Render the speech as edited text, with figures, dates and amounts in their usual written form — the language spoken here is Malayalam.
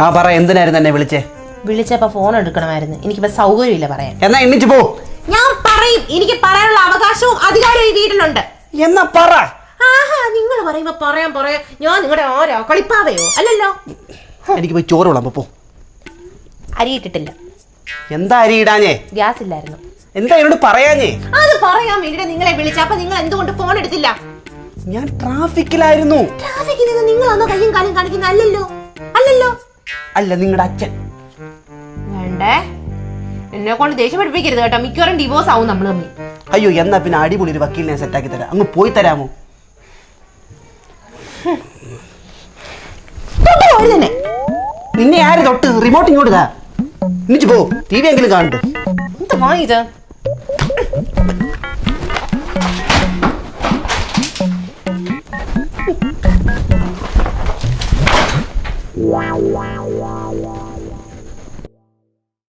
ആ പറ, എന്തിനായിരുന്നു എന്നെ വിളിച്ചേ? വിളിച്ചപ്പോ ഫോൺ എടുക്കണമായിരുന്നു. എനിക്കിപ്പോ സൗകര്യമില്ല പറയാൻ. എന്നാ എണ്ണിച്ചു പോ. ഞാൻ പറയും, എനിക്ക് പറയാനുള്ള അവകാശവും അധികാരവും ഈ വീട്ടിലുണ്ട്. എന്നാ പറ. ആഹാ, നിങ്ങൾ പറയുമ്പോ പറയാൻ ഞാൻ നിങ്ങളുടെ ആരോ കളിപ്പാവയോ? അല്ലല്ലോ. എനിക്ക് പോയി ചോറ് വിളമ്പോ പോ. അരി ഇട്ടിട്ടില്ല. എന്താ അരി ഇടാഞ്ഞേ? ഗ്യാസ് ഇല്ലായിരുന്നു. എന്താ എന്നോട് പറയാഞ്ഞേ? അത് പറയാൻ വേണ്ടിട്ട് നിങ്ങളെ വിളിച്ച. അപ്പൊ നിങ്ങൾ എന്തുകൊണ്ട് ഫോൺ എടുത്തില്ല? ഞാൻ ട്രാഫിക്കിലായിരുന്നു. ട്രാഫിക്കിൽ നിന്ന് നിങ്ങളാണോ കയ്യും കാലും കാണിക്കുന്ന? അല്ലല്ലോ. അല്ലല്ലോ. അല്ല, നിങ്ങളുടെ അച്ഛൻ. വേണ്ടേ, എന്നെ കൊണ്ട് ദേഷ്യം പഠിപ്പിക്കരുത് കേട്ടോ. മിക്കവാറും ഡിവോഴ്സ് ആവും നമ്മൾ തമ്മിൽ. അയ്യോ, എന്നാ പിന്നെ അടിപൊളി ഒരു വക്കീലിനെ സെറ്റാക്കി തരാം. അങ്ങ് പോയി തരാമോ? തന്നെ നിന്നെ ആര് തൊട്ട്? റിമോട്ട് ഇങ്ങോട്ട് താ. എന്നിട്ട് പോ. ടി വി എങ്കിലും കാണട്ടെ. എന്താ ഇത്? Wow, wow, wow.